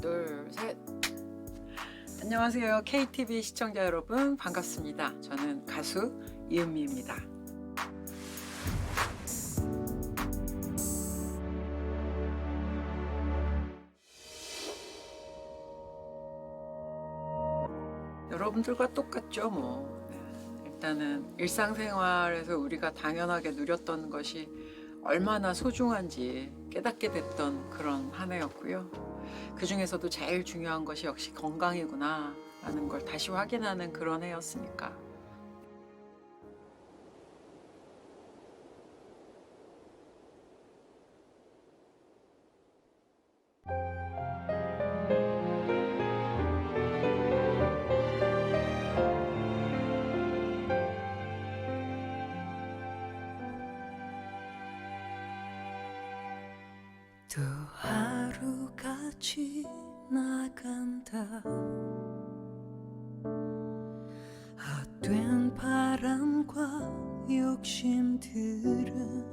둘, 셋. 안녕하세요. KTV 시청자 여러분 반갑습니다. 저는 가수 이은미입니다. 여러분들과 똑같죠 뭐. 일단은 일상생활에서 우리가 당연하게 누렸던 것이 얼마나 소중한지 깨닫게 됐던 그런 한 해였고요. 그 중에서도 제일 중요한 것이 역시 건강이구나 라는 걸 다시 확인하는 그런 해였으니까. 또 하루가 지나간다. 헛된 바람과 욕심들은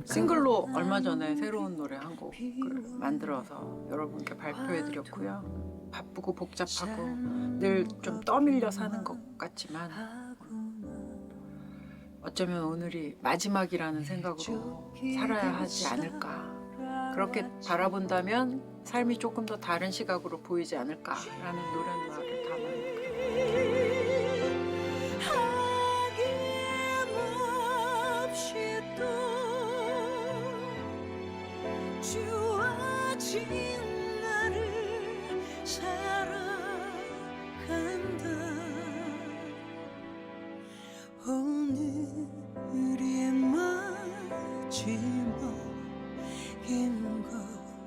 싱글로 얼마 전에 새로운 노래 한 곡을 만들어서 여러분께 발표해드렸고요. 바쁘고 복잡하고 늘 좀 떠밀려 사는 것 같지만 어쩌면 오늘이 마지막이라는 생각으로 살아야 하지 않을까. 그렇게 바라본다면 삶이 조금 더 다른 시각으로 보이지 않을까라는 노랫말을 담은 아낌없이 또 주어진 나를 살아간다. 오늘이 마지막인 것처럼.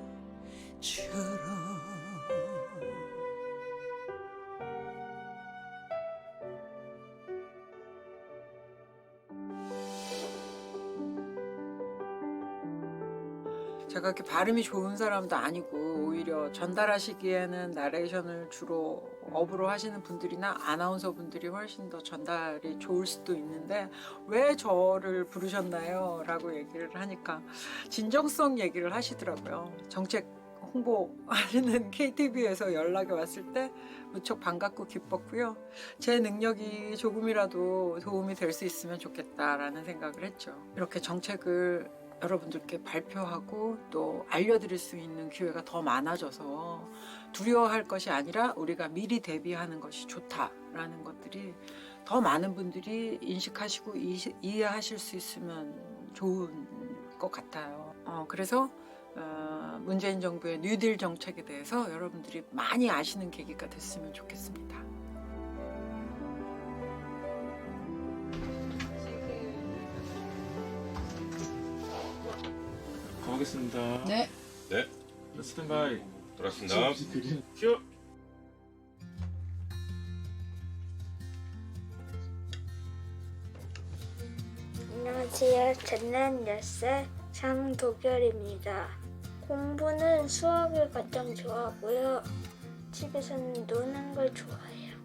제가 그렇게 발음이 좋은 사람도 아니고 오히려 전달하시기에는 나레이션을 주로 업으로 하시는 분들이나 아나운서 분들이 훨씬 더 전달이 좋을 수도 있는데 왜 저를 부르셨나요? 라고 얘기를 하니까 진정성 얘기를 하시더라고요. 정책 홍보하시는 KTV에서 연락이 왔을 때 무척 반갑고 기뻤고요. 제 능력이 조금이라도 도움이 될 수 있으면 좋겠다라는 생각을 했죠. 이렇게 정책을 여러분들께 발표하고 또 알려드릴 수 있는 기회가 더 많아져서 두려워할 것이 아니라 우리가 미리 대비하는 것이 좋다라는 것들이 더 많은 분들이 인식하시고 이해하실 수 있으면 좋은 것 같아요. 그래서 문재인 정부의 뉴딜 정책에 대해서 여러분들이 많이 아시는 계기가 됐으면 좋겠습니다. 가보겠습니다. 네. 네. 스탠바이. 돌았습니다. 큐. 안녕하세요. 저는 10살 장도결입니다. 공부는 수학을 가장 좋아하고요. 집에서는 노는 걸 좋아해요.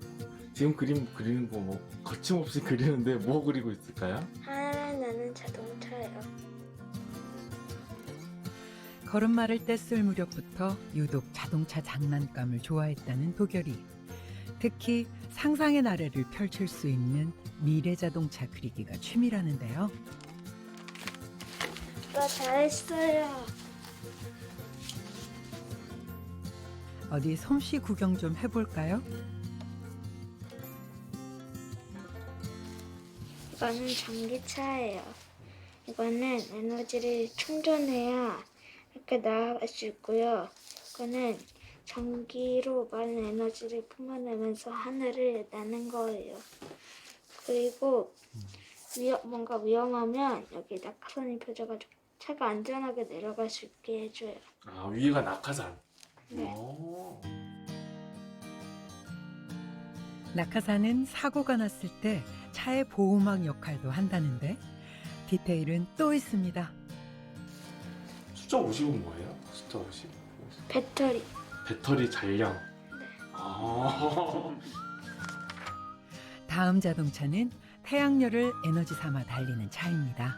지금 그림 그리는 거 뭐 거침없이 그리는데 뭐 그리고 있을까요? 하늘을 나는 자동차예요. 걸음마를 뗐을 무렵부터 유독 자동차 장난감을 좋아했다는 도결이. 특히 상상의 나래를 펼칠 수 있는 미래 자동차 그리기가 취미라는데요. 아빠 잘했어요. 어디 솜씨 구경 좀 해볼까요? 이거는 전기차예요. 이거는 에너지를 충전해야 이렇게 나아갈 수 있고요. 이거는 전기로 많은 에너지를 뿜어내면서 하늘을 나는 거예요. 그리고 뭔가 위험하면 여기 낙하산이 펴져가지고 차가 안전하게 내려갈 수 있게 해줘요. 아, 위에가 낙하산. 네. 오. 낙하산은 사고가 났을 때 차의 보호막 역할도 한다는데 디테일은 또 있습니다. 숫자 50은 뭐예요? 숫자 50? 배터리. 배터리 잔량. 네. 아. 다음 자동차는 태양열을 에너지 삼아 달리는 차입니다.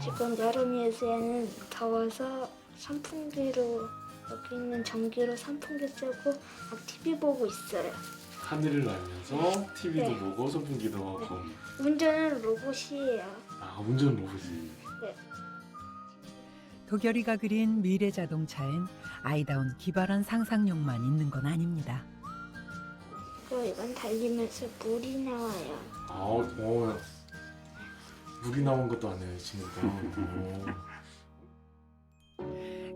지금 여름이에는 더워서 선풍기로 여기 있는 전기로 선풍기 쓰고 막 TV 보고 있어요. 하늘을 날면서 TV도 네. 보고 선풍기도 하고. 운전은 로봇이에요. 아, 운전 로봇이. 도결이가 그린 미래 자동차엔 아이다운 기발한 상상력만 있는 건 아닙니다. 그리고 이건 달리면서 물이 나와요. 물이 나온 것도 아니에요, 친구가.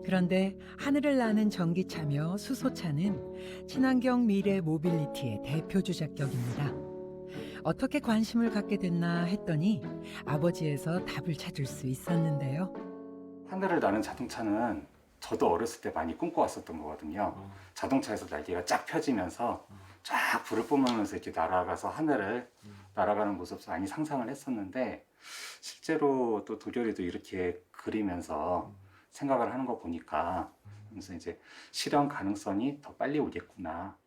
그런데 하늘을 나는 전기차며 수소차는 친환경 미래 모빌리티의 대표 주작격입니다. 어떻게 관심을 갖게 됐나 했더니 아버지에서 답을 찾을 수 있었는데요. 하늘을 나는 자동차는 저도 어렸을 때 많이 꿈꿔왔었던 거거든요. 자동차에서 날개가 쫙 펴지면서 쫙 불을 뿜으면서 이렇게 날아가서 하늘을 날아가는 모습을 많이 상상을 했었는데 실제로 또 도결이도 이렇게 그리면서 생각을 하는 거 보니까 그래서 이제 실현 가능성이 더 빨리 오겠구나.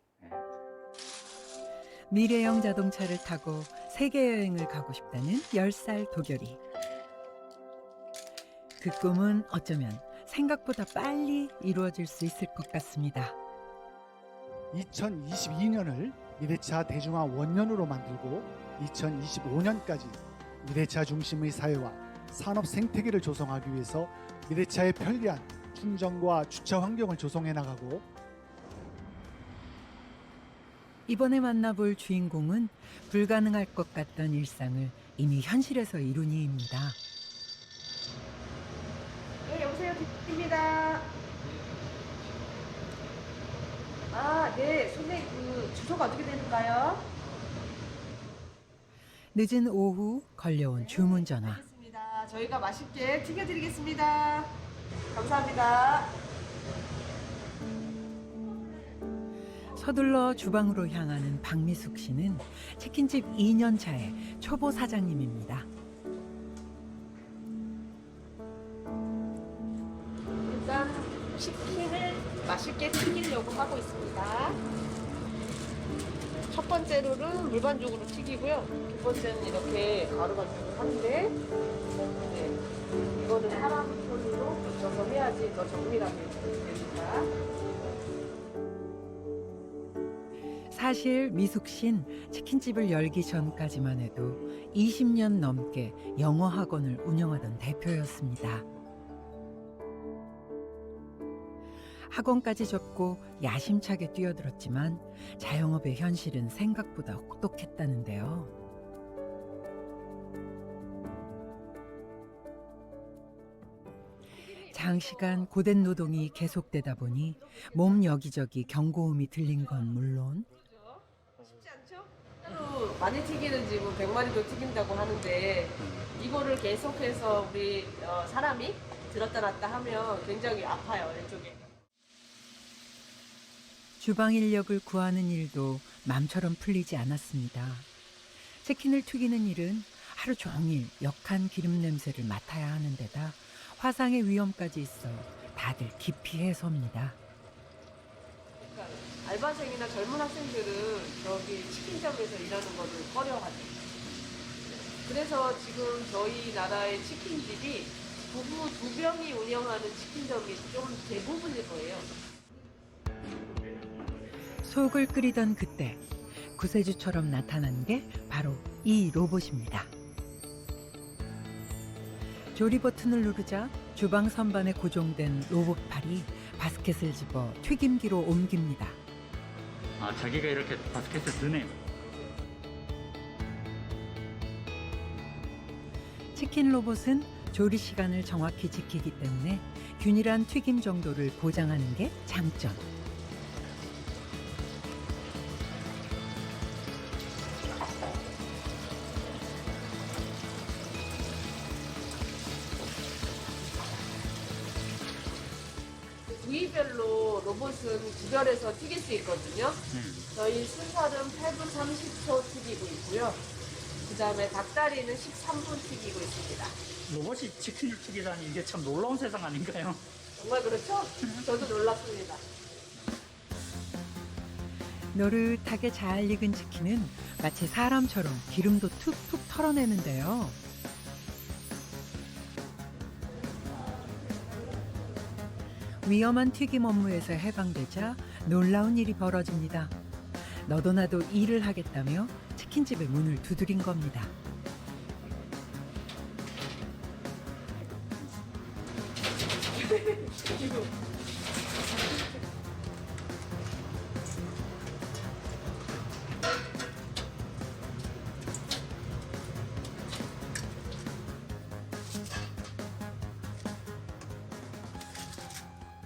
미래형 자동차를 타고 세계 여행을 가고 싶다는 10살 도결이. 그 꿈은 어쩌면 생각보다 빨리 이루어질 수 있을 것 같습니다. 2022년을 미래차 대중화 원년으로 만들고 2025년까지 미래차 중심의 사회와 산업 생태계를 조성하기 위해서 미래차의 편리한 충전과 주차 환경을 조성해 나가고 이번에 만나볼 주인공은 불가능할 것 같던 일상을 이미 현실에서 이룬 이입니다. 네, 여보세요. 입니다. 아, 네. 선생님, 그 주소가 어떻게 되는가요? 늦은 오후 걸려온 주문 전화. 알겠습니다. 저희가 맛있게 튀겨드리겠습니다. 감사합니다. 서둘러 주방으로 향하는 박미숙 씨는 치킨집 2년 차의 초보 사장님입니다. 일단 치킨을 맛있게 튀기려고 하고 있습니다. 첫 번째로는 물반죽으로 튀기고요. 두 번째는 이렇게 가루반죽을 하는데 네, 이거는 사람 손으로 붙여서 해야지 더 정밀하게 됩니다. 사실 미숙 씨는 치킨집을 열기 전까지만 해도 20년 넘게 영어 학원을 운영하던 대표였습니다. 학원까지 접고 야심차게 뛰어들었지만 자영업의 현실은 생각보다 혹독했다는데요. 장시간 고된 노동이 계속되다 보니 몸 여기저기 경고음이 들린 건 물론 쉽지 않죠? 하루 많이 튀기는 집은 100마리도 튀긴다고 하는데 이거를 계속해서 우리 사람이 들었다 놨다 하면 굉장히 아파요, 왼쪽에. 주방 인력을 구하는 일도 맘처럼 풀리지 않았습니다. 치킨을 튀기는 일은 하루 종일 역한 기름 냄새를 맡아야 하는 데다 화상의 위험까지 있어 다들 기피 해소입니다. 그러니까 알바생이나 젊은 학생들은 저기 치킨점에서 일하는 거를 꺼려하죠. 그래서 지금 저희 나라의 치킨집이 부부 2명이 운영하는 치킨점이 좀 대부분일 거예요. 속을 끓이던 그때 구세주처럼 나타난 게 바로 이 로봇입니다. 조리 버튼을 누르자 주방 선반에 고정된 로봇팔이 바스켓을 집어 튀김기로 옮깁니다. 아, 자기가 이렇게 바스켓에 드네요. 치킨 로봇은 조리 시간을 정확히 지키기 때문에 균일한 튀김 정도를 보장하는 게 장점. 부위별로 로봇은 구별해서 튀길 수 있거든요. 저희 순살은 8분 30초 튀기고 있고요. 그 다음에 닭다리는 13분 튀기고 있습니다. 로봇이 치킨을 튀기다니 이게 참 놀라운 세상 아닌가요? 정말 그렇죠? 저도 놀랐습니다. 노릇하게 잘 익은 치킨은 마치 사람처럼 기름도 툭툭 털어내는데요. 위험한 튀김 업무에서 해방되자 놀라운 일이 벌어집니다. 너도 나도 일을 하겠다며 치킨집의 문을 두드린 겁니다.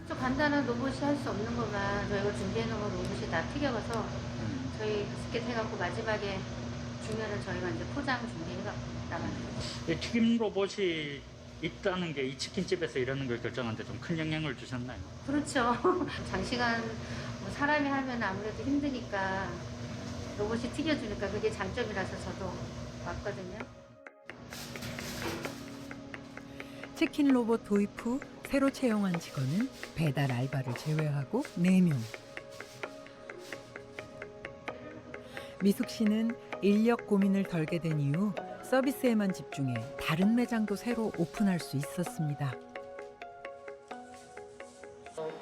좀 간단한 로봇이 할 수 없는 것만 저희가 준비해놓은 거 로봇이 다 튀겨가서 저희 스켓 해갖고 마지막에 주면은 저희가 이제 포장 준비해갖고 나가는 거죠. 이 튀김 로봇이 있다는 게 이 치킨집에서 일하는 걸 결정하는데 좀 큰 영향을 주셨나요? 그렇죠. 장시간 뭐 사람이 하면 아무래도 힘드니까 로봇이 튀겨주니까 그게 장점이라서 저도 왔거든요. 치킨 로봇 도입 후 새로 채용한 직원은 배달 알바를 제외하고 4명. 미숙 씨는 인력 고민을 덜게 된 이후 서비스에만 집중해 다른 매장도 새로 오픈할 수 있었습니다.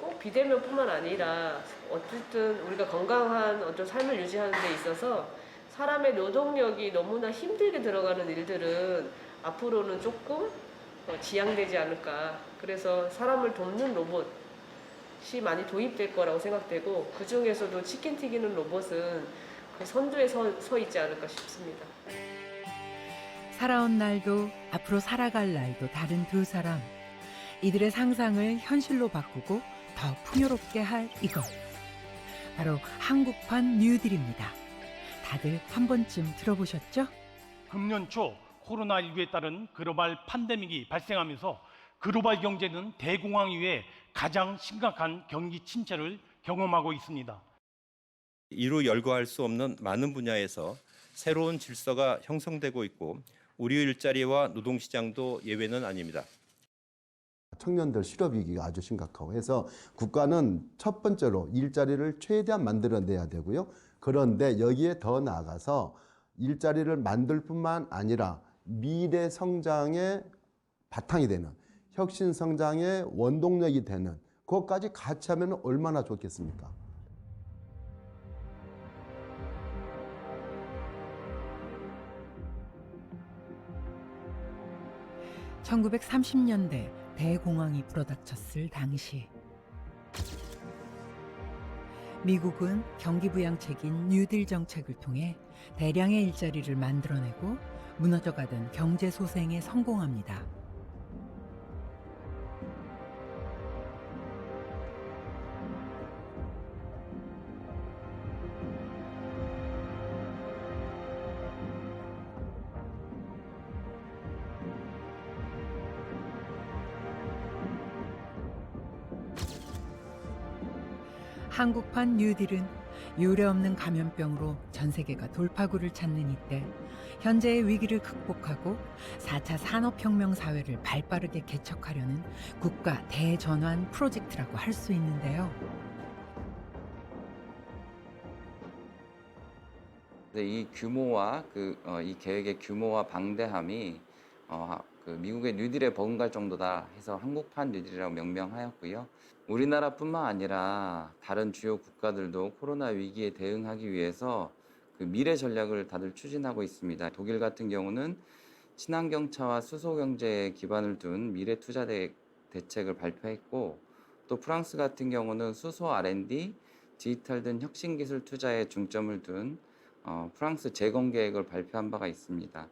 꼭 비대면뿐만 아니라 어쨌든 우리가 건강한 어떤 삶을 유지하는 데 있어서 사람의 노동력이 너무나 힘들게 들어가는 일들은 앞으로는 조금 지양되지 않을까. 그래서 사람을 돕는 로봇이 많이 도입될 거라고 생각되고 그 중에서도 치킨 튀기는 로봇은 그 선두에 서 있지 않을까 싶습니다. 살아온 날도 앞으로 살아갈 날도 다른 두 사람. 이들의 상상을 현실로 바꾸고 더 풍요롭게 할 이것. 바로 한국판 뉴딜입니다. 다들 한 번쯤 들어보셨죠? 금년 초 코로나19에 따른 글로벌 팬데믹이 발생하면서 글로벌 경제는 대공황 이후에 가장 심각한 경기 침체를 경험하고 있습니다. 이루 열거할 수 없는 많은 분야에서 새로운 질서가 형성되고 있고 우리 일자리와 노동시장도 예외는 아닙니다. 청년들 실업 위기가 아주 심각하고 해서 국가는 첫 번째로 일자리를 최대한 만들어내야 되고요. 그런데 여기에 더 나아가서 일자리를 만들 뿐만 아니라 미래 성장의 바탕이 되는 혁신 성장의 원동력이 되는 그것까지 같이 하면 얼마나 좋겠습니까? (1930년대) 대공황이 불어닥쳤을 당시 미국은 경기부양책인 뉴딜 정책을 통해 대량의 일자리를 만들어내고 무너져가던 경제 소생에 성공합니다. 한국판 뉴딜은 유례없는 감염병으로 전 세계가 돌파구를 찾는 이때 현재의 위기를 극복하고 4차 산업혁명 사회를 발빠르게 개척하려는 국가 대전환 프로젝트라고 할 수 있는데요. 이 규모와 이 계획의 규모와 방대함이 미국의 뉴딜에 버금갈 정도다 해서 한국판 뉴딜이라고 명명하였고요. 우리나라뿐만 아니라 다른 주요 국가들도 코로나 위기에 대응하기 위해서 미래 전략을 다들 추진하고 있습니다. 독일 같은 경우는 친환경차와 수소 경제에 기반을 둔 미래 투자 대책을 발표했고, 또 프랑스 같은 경우는 수소 R&D, 디지털 등 혁신 기술 투자에 중점을 둔 프랑스 재건 계획을 발표한 바가 있습니다.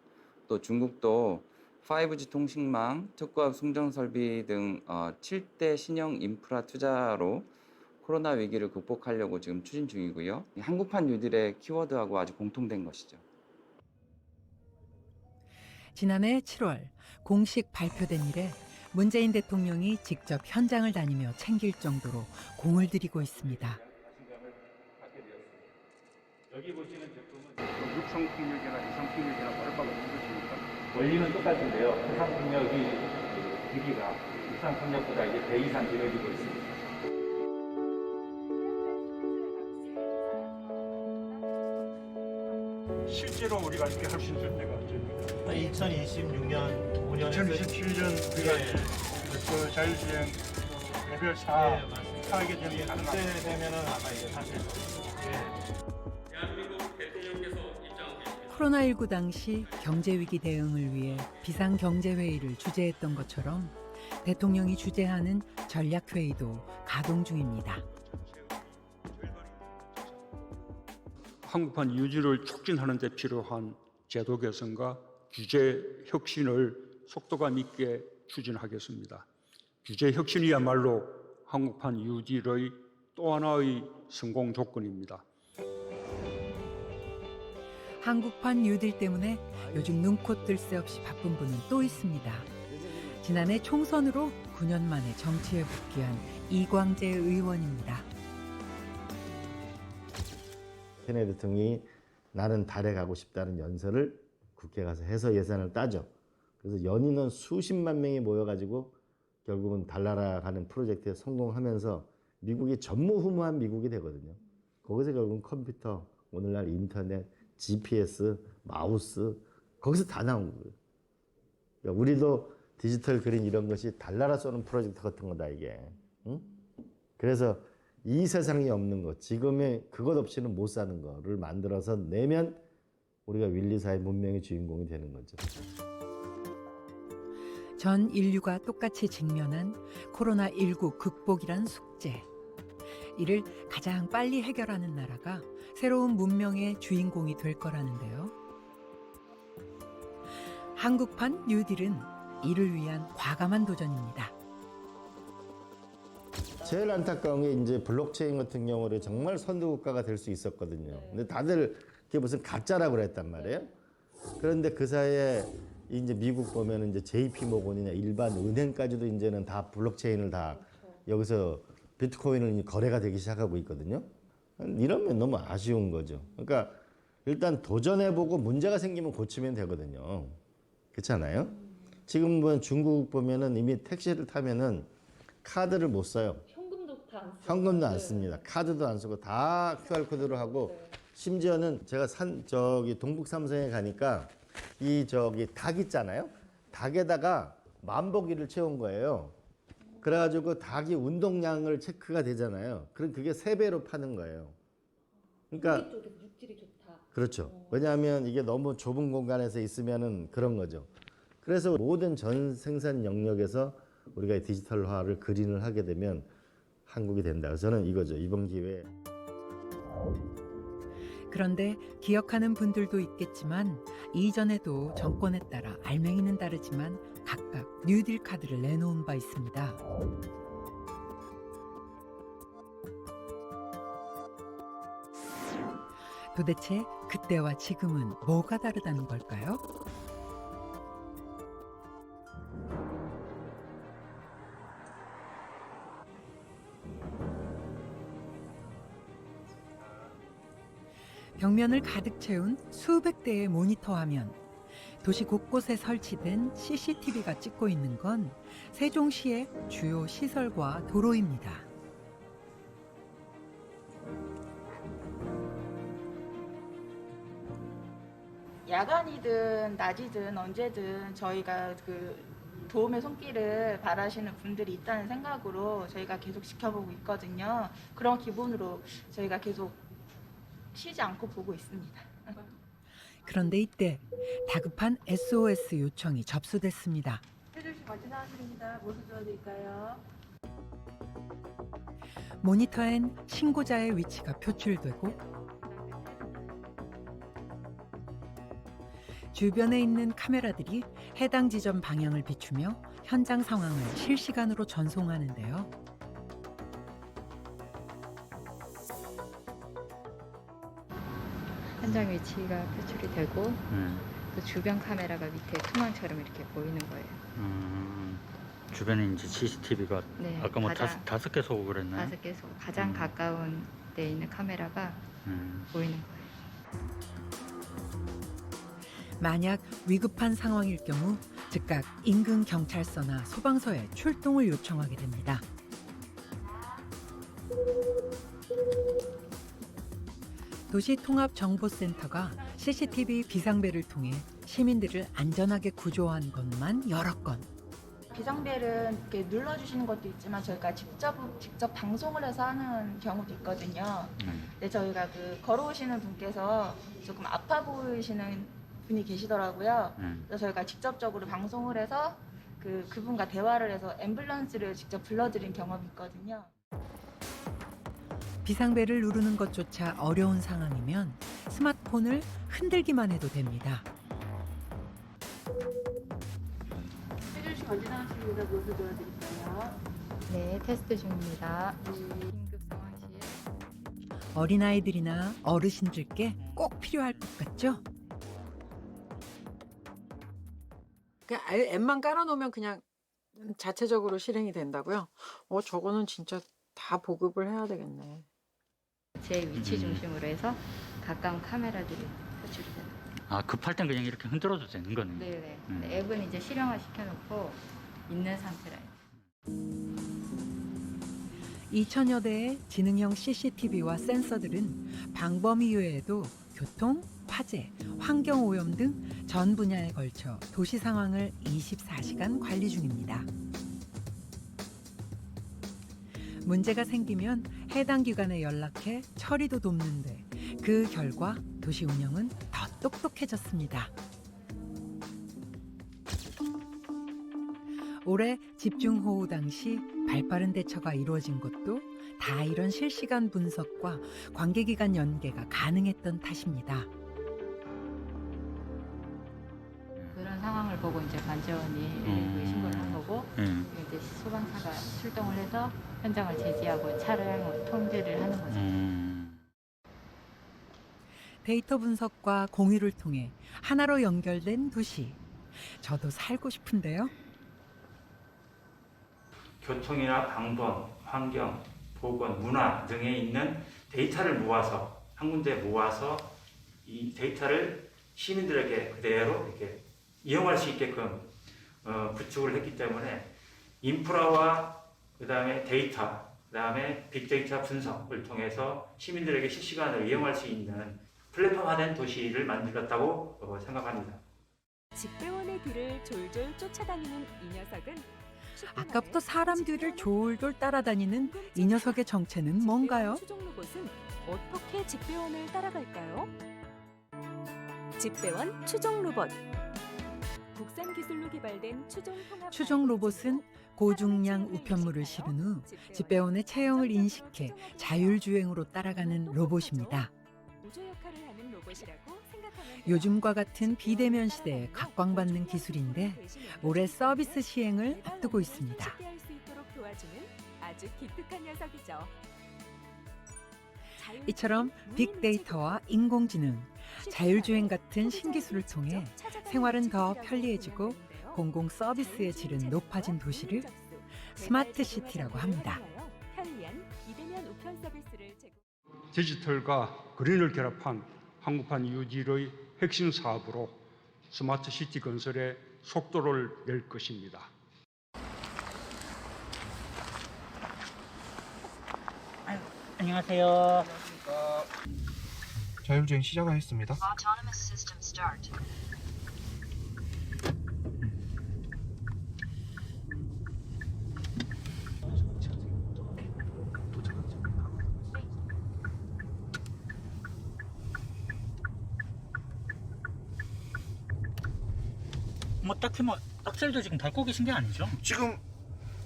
또 중국도 5G 통신망, 특구압 송전 설비 등 7대 신형 인프라 투자로 코로나 위기를 극복하려고 지금 추진 중이고요. 한국판 뉴딜의 키워드하고 아주 공통된 것이죠. 지난해 7월 공식 발표된 이래 문재인 대통령이 직접 현장을 다니며 챙길 정도로 공을 들이고 있습니다. 여기 보시는 제품은 육성 풍력이나 이상 풍력이나 다를 바가 없는 것입니까? 원리는 똑같은데요. 해상 풍력이 길이가 육상 풍력보다 이제 배 이상 길어지고 있습니다. 실제로 우리가 이렇게 할 수 있을 때가 언제입니까? 2026년, 5년, 2027년 우리가 그 자율주행 개별차 하게 되면 그때 되면은 아마 이제 사실 코로나19 당시 경제위기 대응을 위해 비상경제회의를 주재했던 것처럼 대통령이 주재하는 전략회의도 가동 중입니다. 한국판 유지를 촉진하는 데 필요한 제도 개선과 규제 혁신을 속도감 있게 추진하겠습니다. 규제 혁신이야말로 한국판 유지의 또 하나의 성공 조건입니다. 한국판 뉴딜 때문에 요즘 눈코 뜰 새 없이 바쁜 분은 또 있습니다. 지난해 총선으로 9년 만에 정치에 복귀한 이광재 의원입니다. 케네디 대통령이 나는 달에 가고 싶다는 연설을 국회에 가서 해서 예산을 따져. 그래서 연인원 수십만 명이 모여가지고 결국은 달 날아가는 프로젝트에 성공하면서 미국이 전무후무한 미국이 되거든요. 거기서 결국은 컴퓨터, 오늘날 인터넷, GPS, 마우스 거기서 다 나온 거예요. 그러니까 우리도 디지털 그린 이런 것이 달 날아 쏘는 프로젝트 같은 거다 이게. 응? 그래서 이 세상에 없는 것, 지금의 그것 없이는 못 사는 거를 만들어서 내면 우리가 윌리사의 문명의 주인공이 되는 거죠. 전 인류가 똑같이 직면한 코로나19 극복이란 숙제. 이를 가장 빨리 해결하는 나라가 새로운 문명의 주인공이 될 거라는데요. 한국판 뉴딜은 이를 위한 과감한 도전입니다. 제일 안타까운 게 이제 블록체인 같은 경우는 정말 선도국가가 될 수 있었거든요. 근데 다들 그게 무슨 가짜라고 그랬단 말이에요. 그런데 그 사이에 이제 미국 보면 이제 JP 모건이나 일반 은행까지도 이제는 다 블록체인을 다 여기서 비트코인을 거래가 되기 시작하고 있거든요. 이러면 너무 아쉬운 거죠. 그러니까 일단 도전해보고 문제가 생기면 고치면 되거든요. 그렇지 않아요? 지금 보면 중국 보면은 이미 택시를 타면은 카드를 못 써요. 현금도 안 씁니다. 카드도 안 쓰고 다 QR코드로 하고 심지어는 제가 저기 동북 삼성에 가니까 이 저기 닭 있잖아요. 닭에다가 만보기를 채운 거예요. 그래가지고 닭이 운동량을 체크가 되잖아요. 그럼 그게 3배로 파는 거예요. 그러니까 육질이 좋다. 그렇죠. 왜냐하면 이게 너무 좁은 공간에서 있으면은 그런 거죠. 그래서 모든 전 생산 영역에서 우리가 디지털화를 그린을 하게 되면 한국이 된다. 그래서 저는 이거죠. 이번 기회에. 그런데 기억하는 분들도 있겠지만 이전에도 정권에 따라 알맹이는 다르지만 각각 뉴딜 카드를 내놓은 바 있습니다. 도대체 그때와 지금은 뭐가 다르다는 걸까요? 벽면을 가득 채운 수백 대의 모니터 화면. 도시 곳곳에 설치된 CCTV가 찍고 있는 건 세종시의 주요 시설과 도로입니다. 야간이든 낮이든 언제든 저희가 그 도움의 손길을 바라시는 분들이 있다는 생각으로 저희가 계속 지켜보고 있거든요. 그런 기분으로 저희가 계속 쉬지 않고 보고 있습니다. 그런데 이때 다급한 SOS 요청이 접수됐습니다. 세종시 관제사무실입니다. 무엇을 도와드릴까요? 모니터엔 신고자의 위치가 표출되고 주변에 있는 카메라들이 해당 지점 방향을 비추며 현장 상황을 실시간으로 전송하는데요. 현장 위치가 표출이 되고 또 주변 카메라가 밑에 투망처럼 이렇게 보이는 거예요. 주변에 이제 CCTV가 네, 아까 뭐 가장- 5개 쏘고 그랬나요? 5개 소 가장 가까운 데 있는 카메라가 보이는 거예요. 만약 위급한 상황일 경우 즉각 인근 경찰서나 소방서에 출동을 요청하게 됩니다. 도시통합정보센터가 CCTV 비상벨을 통해 시민들을 안전하게 구조한 것만 여러 건. 비상벨은 이렇게 눌러주시는 것도 있지만 저희가 직접 방송을 해서 하는 경우도 있거든요. 근데 저희가 그 걸어오시는 분께서 조금 아파 보이시는 분이 계시더라고요. 그래서 저희가 직접적으로 방송을 해서 그분과 대화를 해서 앰뷸런스를 직접 불러드린 경험이 있거든요. 비상벨을 누르는 것조차 어려운 상황이면 스마트폰을 흔들기만 해도 됩니다. 혜준 씨 언제 나오십니다. 무엇을 도와드릴까요? 네, 테스트 중입니다. 긴급 상황 시에 어린아이들이나 어르신들께 꼭 필요할 것 같죠? 그냥 앱만 깔아놓으면 그냥 자체적으로 실행이 된다고요? 저거는 진짜 다 보급을 해야 되겠네. 제 위치 중심으로 해서 가까운 카메라들이 표출이 됩니다. 아, 급할 땐 그냥 이렇게 흔들어도 되는 거네요. 네네. 근데 앱은 이제 실용화 시켜놓고 있는 상태라. 2천여 대의 지능형 CCTV와 센서들은 방범위 외에도 교통, 화재, 환경오염 등 전 분야에 걸쳐 도시 상황을 24시간 관리 중입니다. 문제가 생기면 해당 기관에 연락해 처리도 돕는데 그 결과 도시 운영은 더 똑똑해졌습니다. 올해 집중호우 당시 발빠른 대처가 이루어진 것도 다 이런 실시간 분석과 관계기관 연계가 가능했던 탓입니다. 그런 상황을 보고 이제 관제원이 신고를 한 거고 이제 소방차가 출동을 해서 현장을 제지하고 차량을 통제를 하는 거죠. 데이터 분석과 공유를 통해 하나로 연결된 도시. 저도 살고 싶은데요. 교통이나 방범, 환경, 보건, 문화 등에 있는 데이터를 모아서 한 군데 모아서 이 데이터를 시민들에게 그대로 이렇게 이용할 수 있게끔 구축을 했기 때문에 인프라와 그다음에 데이터, 그다음에 빅데이터 분석을 통해서 시민들에게 실시간으로 이용할 수 있는 플랫폼화된 도시를 만들었다고 생각합니다. 집배원의 뒤를 졸졸 쫓아다니는 이 녀석은 아까부터 사람 뒤를 졸졸 따라다니는 이 녀석의 정체는 뭔가요? 추종 로봇은 어떻게 집배원을 따라갈까요? 집배원 추종 로봇. 국산 기술로 개발된 추종 로봇은 고중량 우편물을 실은 후 집배원의 체형을 인식해 자율주행으로 따라가는 로봇입니다. 보조 역할을 하는 로봇이라고 생각하면 요즘과 같은 비대면 시대에 각광받는 기술인데 올해 서비스 시행을 앞두고 있습니다. 쉽게 할 수 있도록 도와주는 아주 기특한 녀석이죠. 이처럼 빅데이터와 인공지능, 자율주행 같은 신기술을 통해 생활은 더 편리해지고 공공 서비스의 질은 높아진 도시를 스마트 시티라고 합니다. 편리한 비대면 우편 서비스를 제공. 디지털과 그린을 결합한 한국판 UG의 핵심 사업으로 스마트 시티 건설에 속도를 낼 것입니다. 안녕하세요. 자율주행 시작하겠습니다. 딱히 악셀도 지금 밟고 계신 게 아니죠? 지금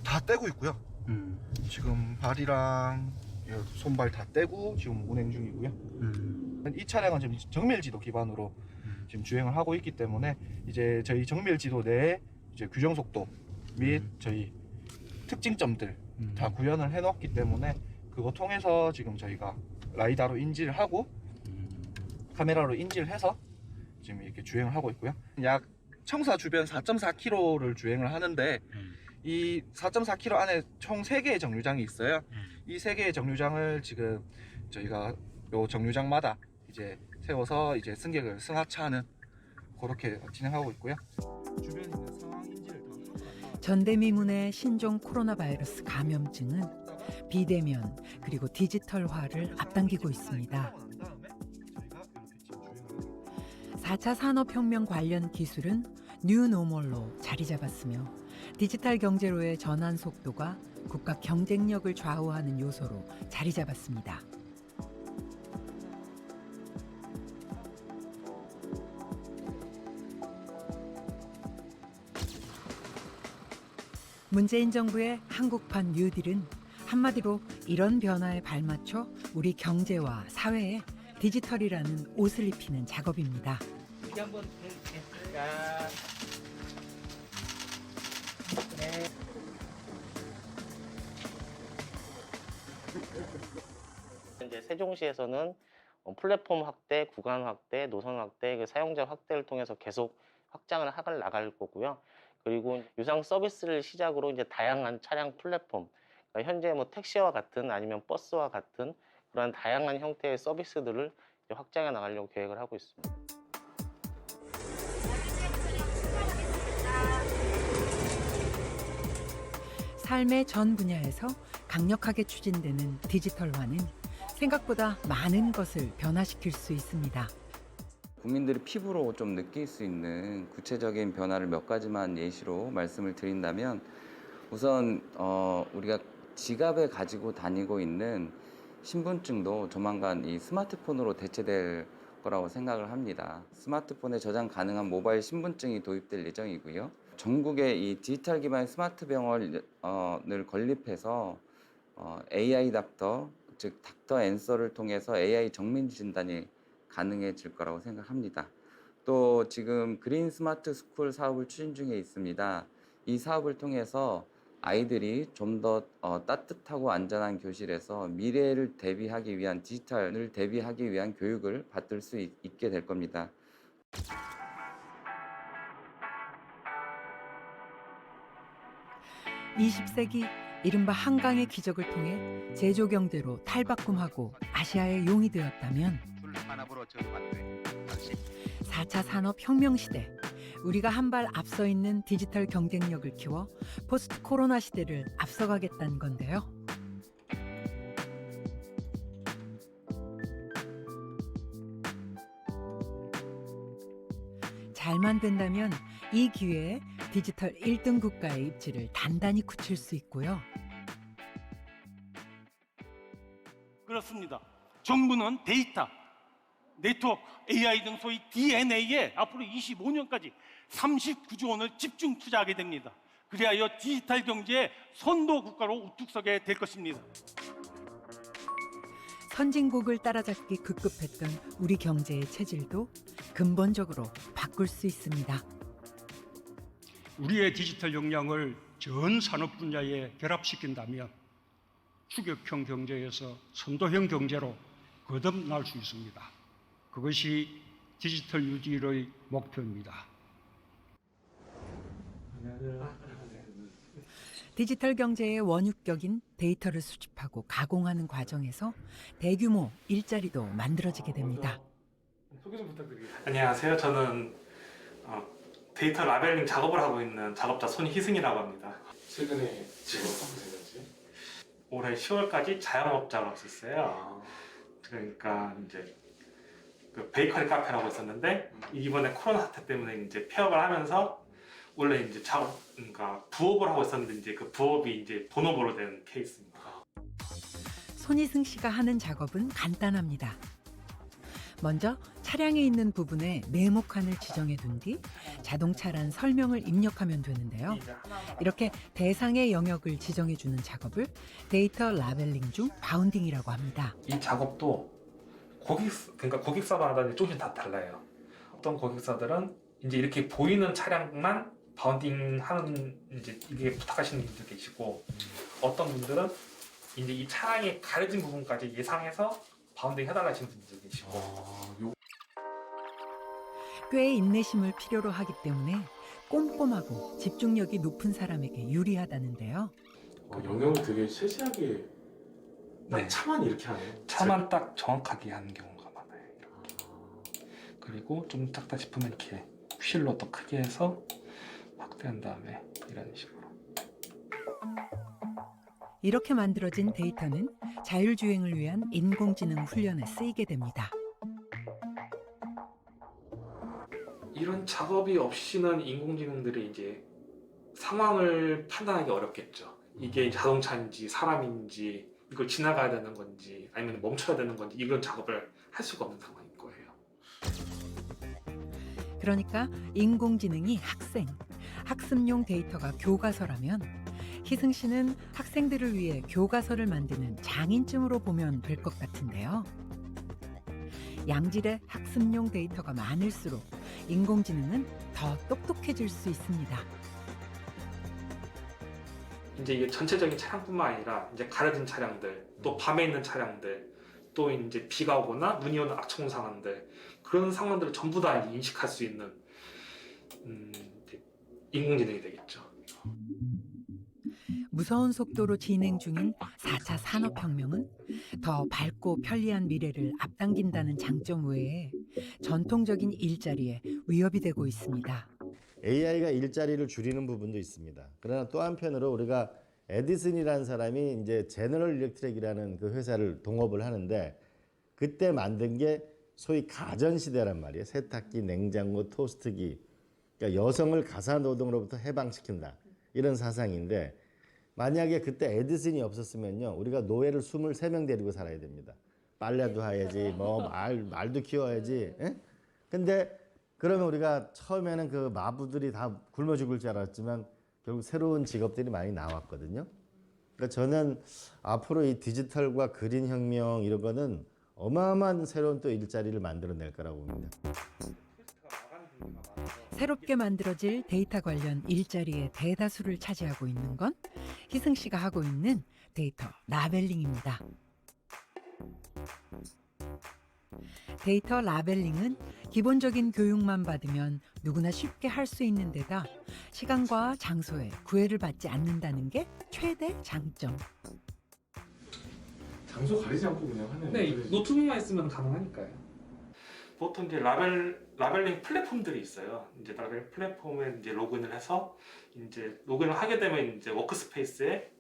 다 떼고 있고요. 지금 발이랑 손발 다 떼고 지금 운행 중이고요. 이 차량은 지금 정밀지도 기반으로 지금 주행을 하고 있기 때문에 이제 저희 정밀지도 내에 이제 규정 속도 및 저희 특징점들 다 구현을 해놓았기 때문에 그거 통해서 지금 저희가 라이다로 인지를 하고 카메라로 인지를 해서 지금 이렇게 주행을 하고 있고요. 약 청사 주변 4.4km를 주행을 하는데 이 4.4km 안에 총 3개의 정류장이 있어요. 이 3개의 정류장을 지금 저희가 요 정류장마다 이제 세워서 이제 승객을 승하차하는 그렇게 진행하고 있고요. 주변에 있는 상황 인지를 다 전대미문의 신종 코로나 바이러스 감염증은 비대면 그리고 디지털화를 앞당기고 있습니다. 4차 산업혁명 관련 기술은 뉴노멀로 자리 잡았으며 디지털 경제로의 전환 속도가 국가 경쟁력을 좌우하는 요소로 자리 잡았습니다. 문재인 정부의 한국판 뉴딜은 한마디로 이런 변화에 발맞춰 우리 경제와 사회에 디지털이라는 옷을 입히는 작업입니다. 이게 한번 해주겠습니다. 네. 이제 세종시에서는 플랫폼 확대, 구간 확대, 노선 확대, 그 사용자 확대를 통해서 계속 확장을 하고 나갈 거고요. 그리고 유상 서비스를 시작으로 이제 다양한 차량 플랫폼, 그러니까 현재 뭐 택시와 같은 아니면 버스와 같은 그런 다양한 형태의 서비스들을 이제 확장해 나가려고 계획을 하고 있습니다. 삶의 전 분야에서 강력하게 추진되는 디지털화는 생각보다 많은 것을 변화시킬 수 있습니다. 국민들이 피부로 좀 느낄 수 있는 구체적인 변화를 몇 가지만 예시로 말씀을 드린다면 우선 우리가 지갑에 가지고 다니고 있는 신분증도 조만간 이 스마트폰으로 대체될 거라고 생각을 합니다. 스마트폰에 저장 가능한 모바일 신분증이 도입될 예정이고요. 전국에 이 디지털 기반의 스마트 병원을 건립해서 AI 닥터, 즉 닥터 앤서를 통해서 AI 정밀 진단이 가능해질 거라고 생각합니다. 또 지금 그린 스마트 스쿨 사업을 추진 중에 있습니다. 이 사업을 통해서 아이들이 좀 더 따뜻하고 안전한 교실에서 미래를 대비하기 위한 디지털을 대비하기 위한 교육을 받을 수 있게 될 겁니다. (20세기) 이른바 한강의 기적을 통해 제조 경제로 탈바꿈하고 아시아의 용이 되었다면 4차 산업혁명 시대, 우리가 한 발 앞서 있는 디지털 경쟁력을 키워 포스트 코로나 시대를 앞서가겠다는 건데요. 잘만 된다면 이 기회에 디지털 1등 국가의 입지를 단단히 굳힐 수 있고요. 그렇습니다. 정부는 데이터, 네트워크, AI 등 소위 DNA에 앞으로 25년까지 39조 원을 집중 투자하게 됩니다. 그리하여 디지털 경제의 선도 국가로 우뚝 서게 될 것입니다. 선진국을 따라잡기 급급했던 우리 경제의 체질도 근본적으로 바꿀 수 있습니다. 우리의 디지털 역량을 전 산업 분야에 결합시킨다면 추격형 경제에서 선도형 경제로 거듭날 수 있습니다. 그것이 디지털 뉴딜의 목표입니다. 디지털 경제의 원유격인 데이터를 수집하고 가공하는 과정에서 대규모 일자리도 만들어지게 됩니다. 소개 좀 부탁드리겠습니다. 안녕하세요. 저는 데이터 라벨링 작업을 하고 있는 작업자 손희승이라고 합니다. 최근에 직업 어떻게 되셨지? 올해 10월까지 자영업자로 왔었어요. 그러니까 이제 그 베이커리 카페라고 있었는데 이번에 코로나 사태 때문에 이제 폐업을 하면서 원래 이제 그러니까 부업을 하고 있었는데 이제 그 부업이 이제 본업으로 된 케이스입니다. 손희승 씨가 하는 작업은 간단합니다. 먼저 차량에 있는 부분에 네모칸을 지정해 둔 뒤 자동차란 설명을 입력하면 되는데요. 이렇게 대상의 영역을 지정해 주는 작업을 데이터 라벨링 중 바운딩이라고 합니다. 이 작업도 그러니까 고객사마다 조금씩 다 달라요. 어떤 고객사들은 이제 이렇게 보이는 차량만 바운딩하는 이제 이게 부탁하시는 분들 계시고 어떤 분들은 이제 이 차량이 가려진 부분까지 예상해서 바운딩 해달라 하시는 분들 계시고 꽤 인내심을 필요로 하기 때문에 꼼꼼하고 집중력이 높은 사람에게 유리하다는데요. 영역을 되게 세세하게 딱 차만 이렇게 하네요. 차만 딱 정확하게 하는 경우가 많아요. 그리고 좀 작다 싶으면 이렇게 휠로 더 크게 해서 확대한 다음에 이런 식으로. 이렇게 만들어진 데이터는 자율주행을 위한 인공지능 훈련에 쓰이게 됩니다. 이런 작업이 없이는 인공지능들이 이제 상황을 판단하기 어렵겠죠. 이게 자동차인지 사람인지 이걸 지나가야 되는 건지 아니면 멈춰야 되는 건지 이런 작업을 할 수가 없는 상황인 거예요. 그러니까 인공지능이 학습용 데이터가 교과서라면 희승 씨는 학생들을 위해 교과서를 만드는 장인쯤으로 보면 될 것 같은데요. 양질의 학습용 데이터가 많을수록 인공지능은 더 똑똑해질 수 있습니다. 이제 이게 전체적인 차량뿐만 아니라 이제 가려진 차량들, 또 밤에 있는 차량들, 또 이제 비가 오거나 눈이 오는 악천후 상황들 그런 상황들을 전부 다 인식할 수 있는 인공지능이 되겠죠. 무서운 속도로 진행 중인 4차 산업혁명은 더 밝고 편리한 미래를 앞당긴다는 장점 외에 전통적인 일자리에 위협이 되고 있습니다. AI가 일자리를 줄이는 부분도 있습니다. 그러나 또 한편으로 우리가 에디슨이라는 사람이 이제 제너럴 일렉트릭이라는 그 회사를 동업을 하는데 그때 만든 게 소위 가전시대란 말이에요. 세탁기, 냉장고, 토스트기. 그러니까 여성을 가사노동으로부터 해방시킨다. 이런 사상인데 만약에 그때 에디슨이 없었으면요. 우리가 노예를 23명 데리고 살아야 됩니다. 빨래도 해야지, 뭐 말도 키워야지. 에? 근데 그러면 우리가 처음에는 그 마부들이 다 굶어 죽을 줄 알았지만 결국 새로운 직업들이 많이 나왔거든요. 그러니까 저는 앞으로 이 디지털과 그린 혁명 이런 거는 어마어마한 새로운 또 일자리를 만들어낼 거라고 봅니다. 새롭게 만들어질 데이터 관련 일자리의 대다수를 차지하고 있는 건 희승 씨가 하고 있는 데이터 라벨링입니다. 데이터 라벨링은 기본적인 교육만 받으면 누구나 쉽게 할 수 있는 데다 시간과 장소에 구애를 받지 않는다는 게 최대 장점. 장소 가리지 않고 그냥 하는. 네, 노트북만 있으면 가능하니까요. 보통 이제 라벨링 플랫폼들이 있어요. 이제 라벨 플랫폼에 이제 로그인을 해서 이제 로그인을 하게 되면 이제 워크스페이스에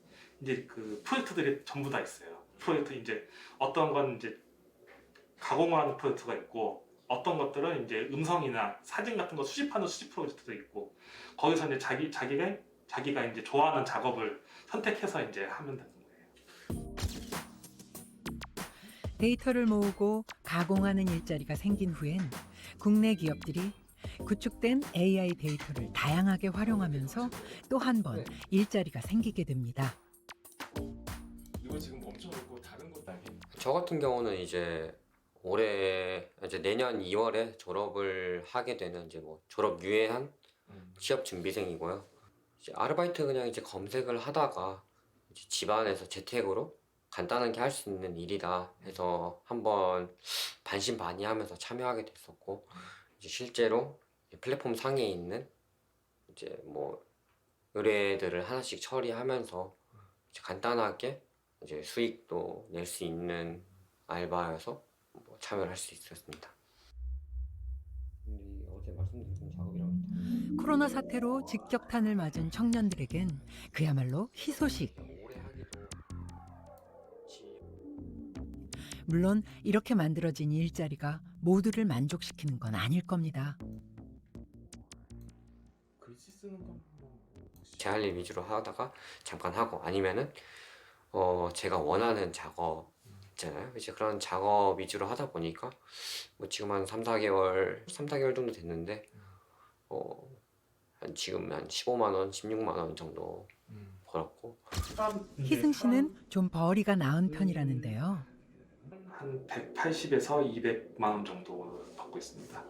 이제 그 프로젝트들이 전부 다 있어요. 프로젝트 이제 어떤 건 이제 가공하는 프로젝트가 있고 어떤 것들은 이제 음성이나 사진 같은 거 수집하는 수집 프로젝트도 있고 거기서 이제 자기가 이제 좋아하는 작업을 선택해서 이제 하면 되는 거예요. 데이터를 모으고 가공하는 일자리가 생긴 후엔 국내 기업들이 구축된 AI 데이터를 다양하게 활용하면서 또 한 번 일자리가 생기게 됩니다. 이거 지금 멈춰놓고 다른 것도 아니에요? 저 같은 경우는 이제 올해 이제 내년 2월에 졸업을 하게 되는 이제 뭐 졸업 유예한 취업 준비생이고요. 이제 아르바이트 그냥 이제 검색을 하다가 이제 집안에서 재택으로 간단하게 할 수 있는 일이다 해서 한번 반신반의하면서 참여하게 됐었고 이제 실제로 플랫폼 상에 있는 이제 뭐 의뢰들을 하나씩 처리하면서 이제 간단하게 이제 수익도 낼 수 있는 알바여서 뭐 참여를 할 수 있었습니다. 어제 말씀드린 작업이랑 코로나 사태로 직격탄을 맞은 청년들에겐 그야말로 희소식. 물론 이렇게 만들어진 일자리가 모두를 만족시키는 건 아닐 겁니다. 글씨 쓰는 건 제 할 일 위주로 하다가 잠깐 하고 아니면은 제가 원하는 작업 있잖아요. 이제 그런 작업 위주로 하다 보니까 뭐 지금 한 3-4개월 정도 됐는데 지금 한 15만 원, 16만 원 정도 벌었고. 희승 씨는 좀 벌이가 나은 편이라는데요. 한 180에서 200만 원 정도 받고 있습니다.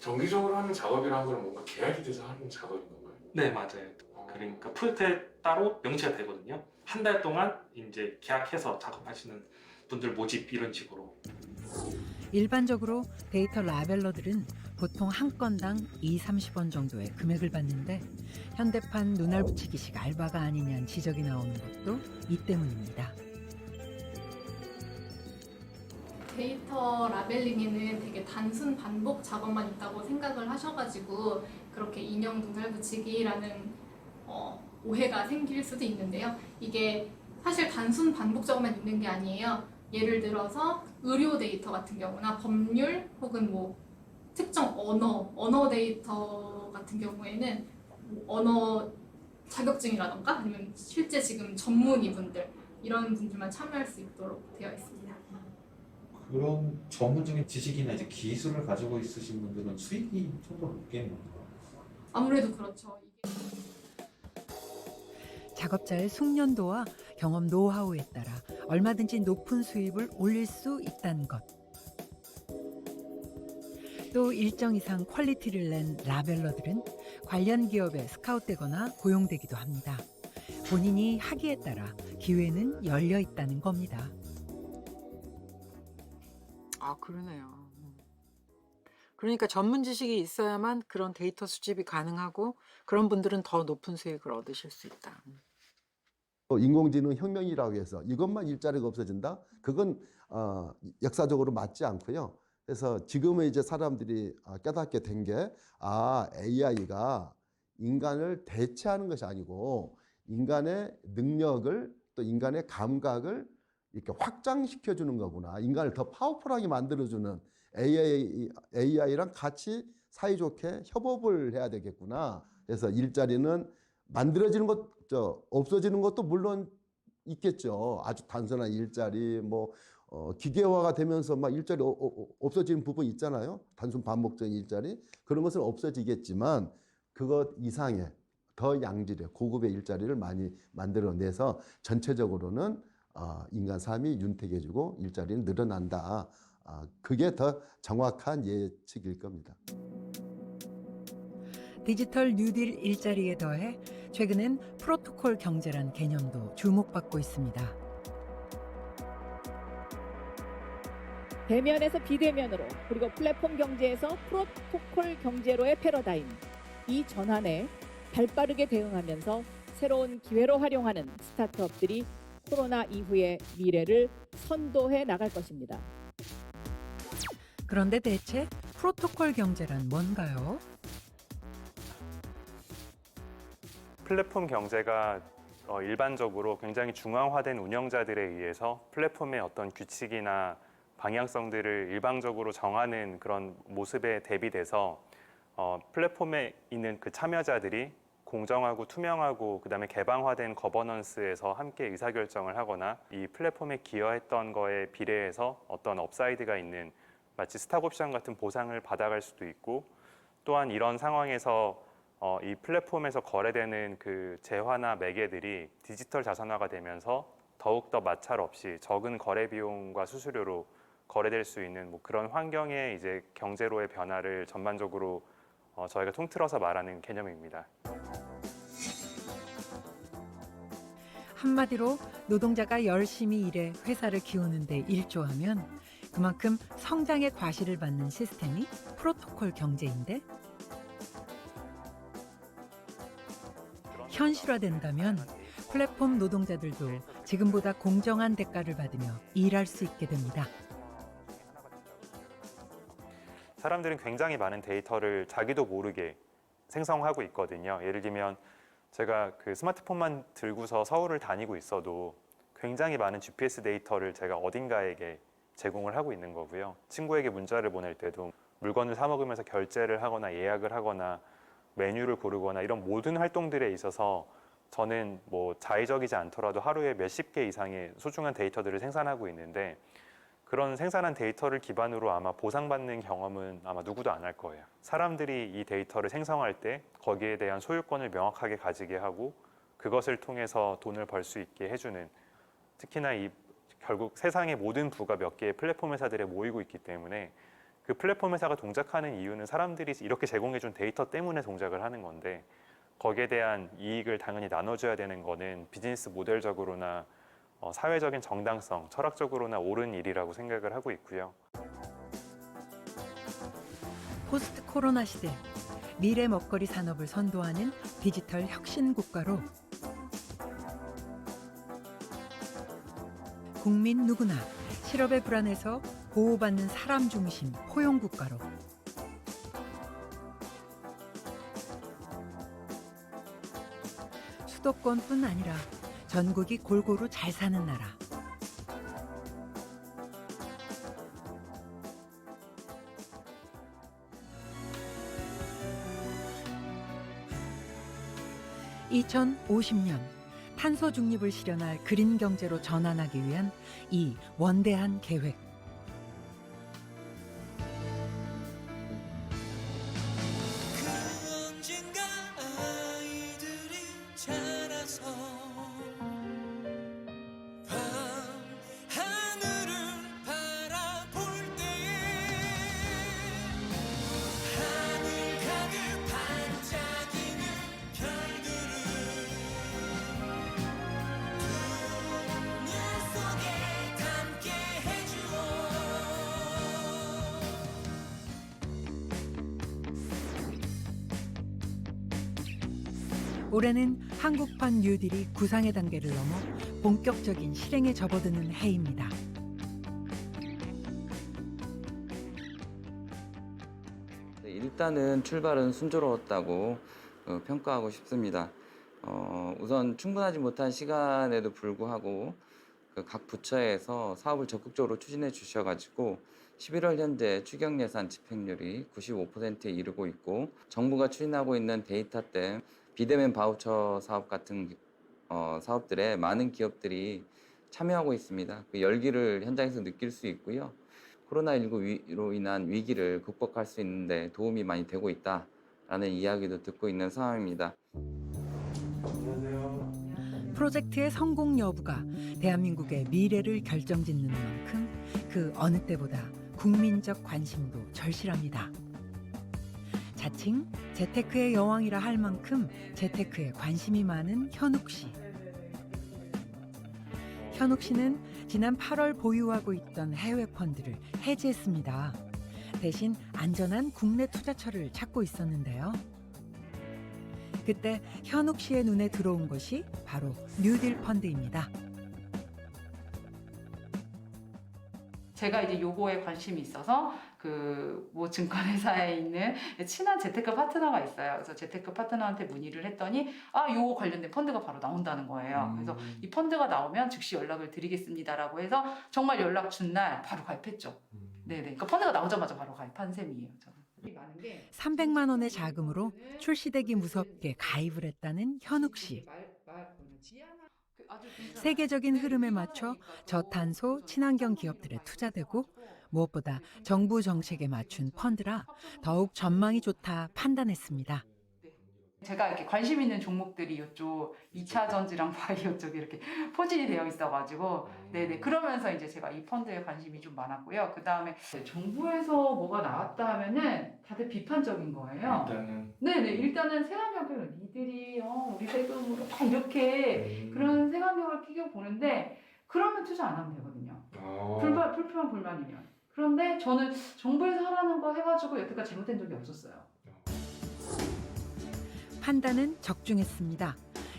정기적으로 하는 작업이라는 건 뭔가 계약이 돼서 하는 작업인 건가요? 네, 맞아요. 그러니까 프로젝트에 따로 명시가 되거든요. 한 달 동안 이제 계약해서 작업하시는 분들 모집 이런 식으로. 일반적으로 데이터 라벨러들은 보통 한 건당 20-30원 정도의 금액을 받는데 현대판 눈알 붙이기식 알바가 아니냐는 지적이 나오는 것도 이 때문입니다. 데이터 라벨링에는 되게 단순 반복 작업만 있다고 생각을 하셔가지고 그렇게 인형 눈알 붙이기라는 오해가 생길 수도 있는데요. 이게 사실 단순 반복 작업만 있는 게 아니에요. 예를 들어서 의료 데이터 같은 경우나 법률 혹은 뭐 특정 언어 데이터 같은 경우에는 언어 자격증이라던가 아니면 실제 지금 전문의분들 이런 분들만 참여할 수 있도록 되어 있습니다. 그런 전문적인 지식이나 이제 기술을 가지고 있으신 분들은 수익이 좀 더 높겠네요. 아무래도 그렇죠. 작업자의 숙련도와 경험 노하우에 따라 얼마든지 높은 수입을 올릴 수 있다는 것. 또 일정 이상 퀄리티를 낸 라벨러들은 관련 기업에 스카웃되거나 고용되기도 합니다. 본인이 하기에 따라 기회는 열려 있다는 겁니다. 아, 그러네요. 그러니까 전문 지식이 있어야만 그런 데이터 수집이 가능하고 그런 분들은 더 높은 수익을 얻으실 수 있다. 인공지능 혁명이라고 해서 이것만 일자리가 없어진다? 그건 역사적으로 맞지 않고요. 그래서 지금은 이제 사람들이 깨닫게 된 게 AI가 인간을 대체하는 것이 아니고 인간의 능력을 또 인간의 감각을 이렇게 확장시켜 주는 거구나. 인간을 더 파워풀하게 만들어주는 AI랑 같이 사이좋게 협업을 해야 되겠구나. 그래서 일자리는 만들어지는 것, 없어지는 것도 물론 있겠죠. 아주 단순한 일자리, 기계화가 되면서 막 일자리 없어지는 부분 있잖아요. 단순 반복적인 일자리. 그런 것은 없어지겠지만 그것 이상의 더 양질의 고급의 일자리를 많이 만들어내서 전체적으로는 인간 삶이 윤택해지고 일자리는 늘어난다. 그게 더 정확한 예측일 겁니다. 디지털 뉴딜 일자리에 더해 최근엔 프로토콜 경제란 개념도 주목받고 있습니다. 대면에서 비대면으로 그리고 플랫폼 경제에서 프로토콜 경제로의 패러다임, 이 전환에 발빠르게 대응하면서 새로운 기회로 활용하는 스타트업들이 코로나 이후의 미래를 선도해 나갈 것입니다. 그런데 대체 프로토콜 경제란 뭔가요? 플랫폼 경제가 일반적으로 굉장히 중앙화된 운영자들에 의해서 플랫폼의 어떤 규칙이나 방향성들을 일방적으로 정하는 그런 모습에 대비돼서 플랫폼에 있는 그 참여자들이 공정하고 투명하고 그다음에 개방화된 거버넌스에서 함께 의사결정을 하거나 이 플랫폼에 기여했던 거에 비례해서 어떤 업사이드가 있는 마치 스탁옵션 같은 보상을 받아갈 수도 있고, 또한 이런 상황에서 이 플랫폼에서 거래되는 그 재화나 매개들이 디지털 자산화가 되면서 더욱더 마찰 없이 적은 거래 비용과 수수료로 거래될 수 있는 그런 환경의 이제 경제로의 변화를 전반적으로 저희가 통틀어서 말하는 개념입니다. 한마디로 노동자가 열심히 일해 회사를 키우는 데 일조하면 그만큼 성장의 과실을 받는 시스템이 프로토콜 경제인데, 현실화된다면 플랫폼 노동자들도 지금보다 공정한 대가를 받으며 일할 수 있게 됩니다. 사람들은 굉장히 많은 데이터를 자기도 모르게 생성하고 있거든요. 예를 들면 제가 그 스마트폰만 들고서 서울을 다니고 있어도 굉장히 많은 GPS 데이터를 제가 어딘가에게 제공을 하고 있는 거고요. 친구에게 문자를 보낼 때도 물건을 사 먹으면서 결제를 하거나 예약을 하거나 메뉴를 고르거나 이런 모든 활동들에 있어서 저는 자의적이지 않더라도 하루에 몇십 개 이상의 소중한 데이터들을 생산하고 있는데, 그런 생산한 데이터를 기반으로 아마 보상받는 경험은 아마 누구도 안 할 거예요. 사람들이 이 데이터를 생성할 때 거기에 대한 소유권을 명확하게 가지게 하고 그것을 통해서 돈을 벌 수 있게 해주는, 특히나 이 결국 세상의 모든 부가 몇 개의 플랫폼 회사들에 모이고 있기 때문에 그 플랫폼 회사가 동작하는 이유는 사람들이 이렇게 제공해준 데이터 때문에 동작을 하는 건데, 거기에 대한 이익을 당연히 나눠줘야 되는 거는 비즈니스 모델적으로나 사회적인 정당성, 철학적으로나 옳은 일이라고 생각을 하고 있고요. 포스트 코로나 시대, 미래 먹거리 산업을 선도하는 디지털 혁신 국가로, 국민 누구나 실업의 불안에서 보호받는 사람 중심 포용 국가로, 수도권뿐 아니라 전국이 골고루 잘 사는 나라. 2050년 탄소 중립을 실현할 그린 경제로 전환하기 위한 이 원대한 계획. 올해는 한국판 뉴딜이 구상의 단계를 넘어 본격적인 실행에 접어드는 해입니다. 일단은 출발은 순조로웠다고 평가하고 싶습니다. 우선 충분하지 못한 시간에도 불구하고 각 부처에서 사업을 적극적으로 추진해 주셔가지고 11월 현재 추경 예산 집행률이 95%에 이르고 있고, 정부가 추진하고 있는 데이터댐, 비대면 바우처 사업 같은 사업들에 많은 기업들이 참여하고 있습니다. 그 열기를 현장에서 느낄 수 있고요. 코로나19로 인한 위기를 극복할 수 있는데 도움이 많이 되고 있다라는 이야기도 듣고 있는 상황입니다. 프로젝트의 성공 여부가 대한민국의 미래를 결정짓는 만큼 그 어느 때보다 국민적 관심도 절실합니다. 자칭 재테크의 여왕이라 할 만큼 재테크에 관심이 많은 현욱 씨. 현욱 씨는 지난 8월 보유하고 있던 해외 펀드를 해지했습니다. 대신 안전한 국내 투자처를 찾고 있었는데요. 그때 현욱 씨의 눈에 들어온 것이 바로 뉴딜 펀드입니다. 제가 이제 요거에 관심이 있어서 뭐 증권회사에 있는 친한 재테크 파트너가 있어요. 그래서 재테크 파트너한테 문의를 했더니 요거 관련된 펀드가 바로 나온다는 거예요. 그래서 이 펀드가 나오면 즉시 연락을 드리겠습니다라고 해서 정말 연락 준 날 바로 가입했죠. 네네. 그러니까 펀드가 나오자마자 바로 가입한 셈이에요. 저는. 300만 원의 자금으로 출시되기 무섭게 가입을 했다는 현욱 씨. 세계적인 흐름에 맞춰 저탄소 친환경 기업들에 투자되고 무엇보다 정부 정책에 맞춘 펀드라 더욱 전망이 좋다 판단했습니다. 제가 이렇게 관심 있는 종목들이 이쪽 2차 전지랑 바이오 쪽에 이렇게 포진이 되어 있어가지고 네네 그러면서 이제 제가 이 펀드에 관심이 좀 많았고요. 그 다음에 정부에서 뭐가 나왔다 하면은 다들 비판적인 거예요. 네네 일단은 세관력을 니들이 우리 세금으로 다 이렇게 그런 세관력을 끼겨 보는데 그러면 투자 안 하면 되거든요. 불편 불만이면. 그런데 저는 정부에서 하라는 거 해가지고 여태까지 잘못된 적이 없었어요. 판단은 적중했습니다.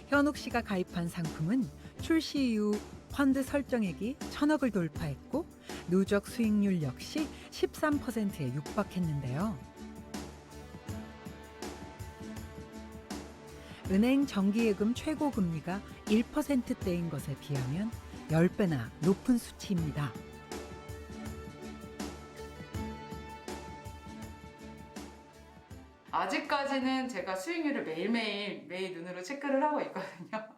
현욱 씨가 가입한 상품은 출시 이후 펀드 설정액이 1,000억을 돌파했고 누적 수익률 역시 13%에 육박했는데요. 은행 정기예금 최고 금리가 1%대인 것에 비하면 10배나 높은 수치입니다. 아직까지는 제가 수익률을 매일 눈으로 체크를 하고 있거든요.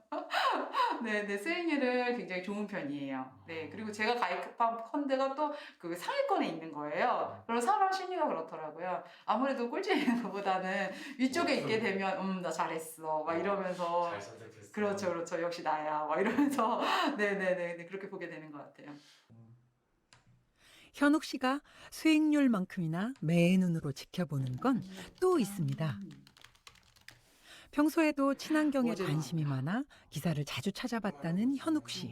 네, 수익률은 굉장히 좋은 편이에요. 네, 그리고 제가 가입한 펀드가 또 그 상위권에 있는 거예요. 그럼 사람 심리가 그렇더라고요. 아무래도 꼴찌에 있는 것보다는 위쪽에 있게 되면 나 잘했어 막 이러면서 잘 선택했어. 그렇죠 역시 나야 막 이러면서 네네네 그렇게 보게 되는 것 같아요. 현욱 씨가 수익률만큼이나 매의 눈으로 지켜보는 건 또 있습니다. 평소에도 친환경에 관심이 많아 기사를 자주 찾아봤다는 현욱 씨.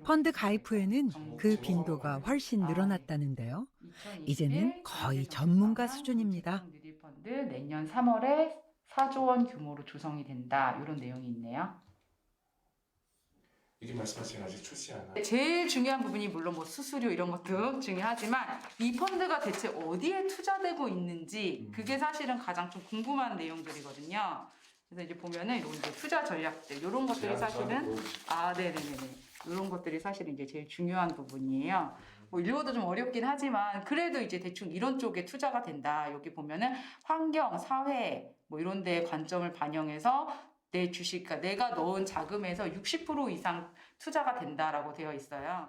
펀드 가입 후에는 그 빈도가 훨씬 늘어났다는데요. 이제는 거의 전문가 수준입니다. 뉴딜 펀드 내년 3월에 4조 원 규모로 조성이 된다. 이런 내용이 있네요. 이게 말씀하신 아직 출시 안 한. 제일 중요한 부분이 물론 뭐 수수료 이런 것도 중요하지만 이 펀드가 대체 어디에 투자되고 있는지 그게 사실은 가장 좀 궁금한 내용들이거든요. 그래서 이제 보면은 이런 이제 투자 전략들 이런 것들이 사실은 네네네네 이런 것들이 사실은 이제 제일 중요한 부분이에요. 뭐 읽어도 좀 어렵긴 하지만 그래도 이제 대충 이런 쪽에 투자가 된다. 여기 보면은 환경, 사회 뭐 이런 데 관점을 반영해서 내 주식, 그러니까 내가 넣은 자금에서 60% 이상 투자가 된다라고 되어 있어요.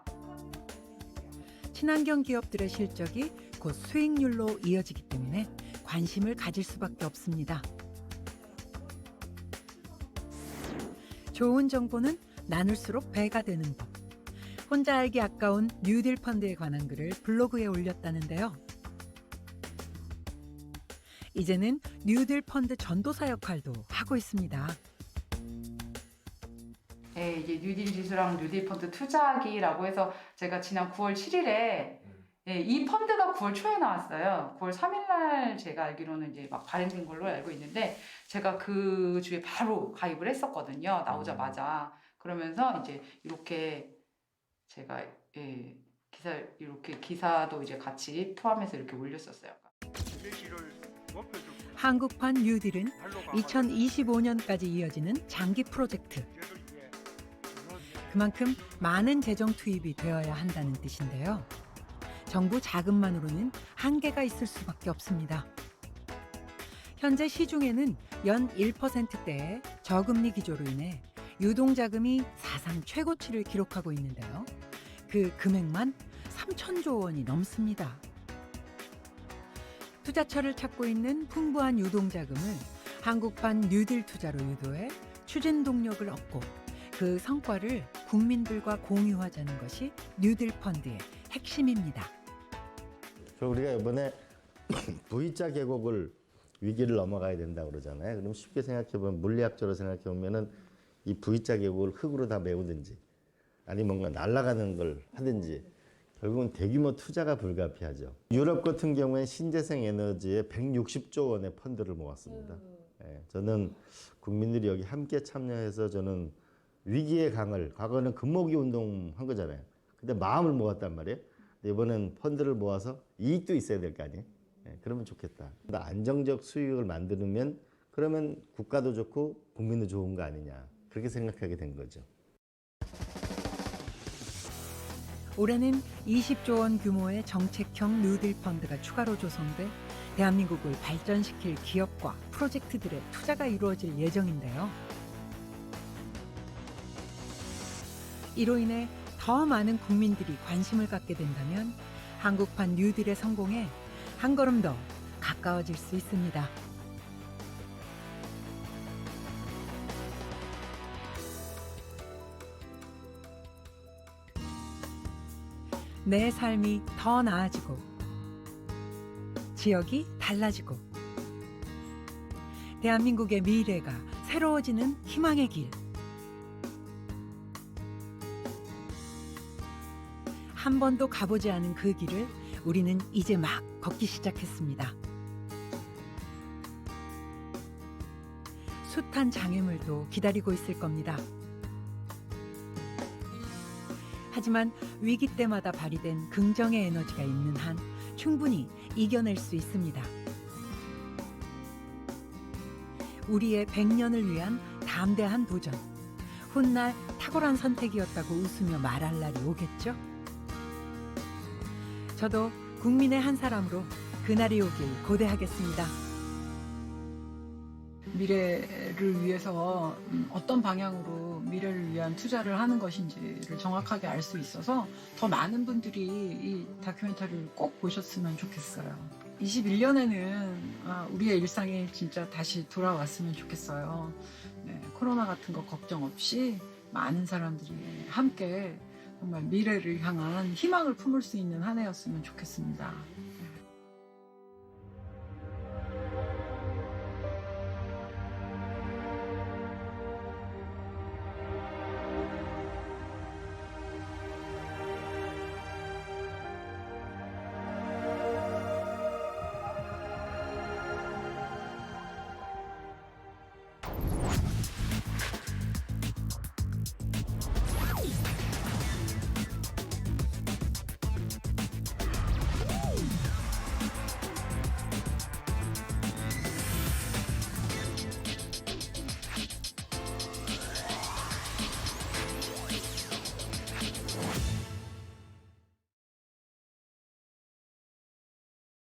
친환경 기업들의 실적이 곧 수익률로 이어지기 때문에 관심을 가질 수밖에 없습니다. 좋은 정보는 나눌수록 배가 되는 법. 혼자 알기 아까운 뉴딜 펀드에 관한 글을 블로그에 올렸다는데요. 이제는 뉴딜 펀드 전도사 역할도 하고 있습니다. 네, 이제 뉴딜 지수랑 뉴딜 펀드 투자하기라고 해서 제가 지난 9월 7일에 이 펀드가 9월 초에 나왔어요. 9월 3일 날 제가 알기로는 이제 막 발행된 걸로 알고 있는데 제가 그 주에 바로 가입을 했었거든요. 나오자마자. 그러면서 이제 이렇게 제가 이렇게 기사도 이제 같이 포함해서 이렇게 올렸었어요. 한국판 뉴딜은 2025년까지 이어지는 장기 프로젝트. 그만큼 많은 재정 투입이 되어야 한다는 뜻인데요. 정부 자금만으로는 한계가 있을 수밖에 없습니다. 현재 시중에는 연 1%대의 저금리 기조로 인해 유동자금이 사상 최고치를 기록하고 있는데요. 그 금액만 3천조 원이 넘습니다. 투자처를 찾고 있는 풍부한 유동자금을 한국판 뉴딜 투자로 유도해 추진 동력을 얻고 그 성과를 국민들과 공유하자는 것이 뉴딜 펀드의 핵심입니다. 우리가 이번에 V자 계곡을 위기를 넘어가야 된다고 그러잖아요. 그럼 쉽게 생각해보면 물리학적으로 생각해보면은 이 V자 계곡을 흙으로 다 메우든지 아니면 뭔가 날아가는 걸 하든지 결국은 대규모 투자가 불가피하죠. 유럽 같은 경우에 신재생 에너지에 160조 원의 펀드를 모았습니다. 저는 국민들이 여기 함께 참여해서 저는 위기의 강을, 과거는 금모기 운동 한 거잖아요. 근데 마음을 모았단 말이에요. 근데 이번엔 펀드를 모아서 이익도 있어야 될 거 아니에요. 그러면 좋겠다. 안정적 수익을 만들면 그러면 국가도 좋고 국민도 좋은 거 아니냐. 그렇게 생각하게 된 거죠. 올해는 20조 원 규모의 정책형 뉴딜 펀드가 추가로 조성돼 대한민국을 발전시킬 기업과 프로젝트들의 투자가 이루어질 예정인데요. 이로 인해 더 많은 국민들이 관심을 갖게 된다면 한국판 뉴딜의 성공에 한 걸음 더 가까워질 수 있습니다. 내 삶이 더 나아지고 지역이 달라지고 대한민국의 미래가 새로워지는 희망의 길. 한 번도 가보지 않은 그 길을 우리는 이제 막 걷기 시작했습니다. 숱한 장애물도 기다리고 있을 겁니다. 하지만 위기 때마다 발휘된 긍정의 에너지가 있는 한 충분히 이겨낼 수 있습니다. 우리의 100년을 위한 담대한 도전. 훗날 탁월한 선택이었다고 웃으며 말할 날이 오겠죠? 저도 국민의 한 사람으로 그날이 오길 고대하겠습니다. 미래를 위해서 어떤 방향으로 미래를 위한 투자를 하는 것인지를 정확하게 알 수 있어서 더 많은 분들이 이 다큐멘터리를 꼭 보셨으면 좋겠어요. 21년에는 우리의 일상이 진짜 다시 돌아왔으면 좋겠어요. 네, 코로나 같은 거 걱정 없이 많은 사람들이 함께 정말 미래를 향한 희망을 품을 수 있는 한 해였으면 좋겠습니다.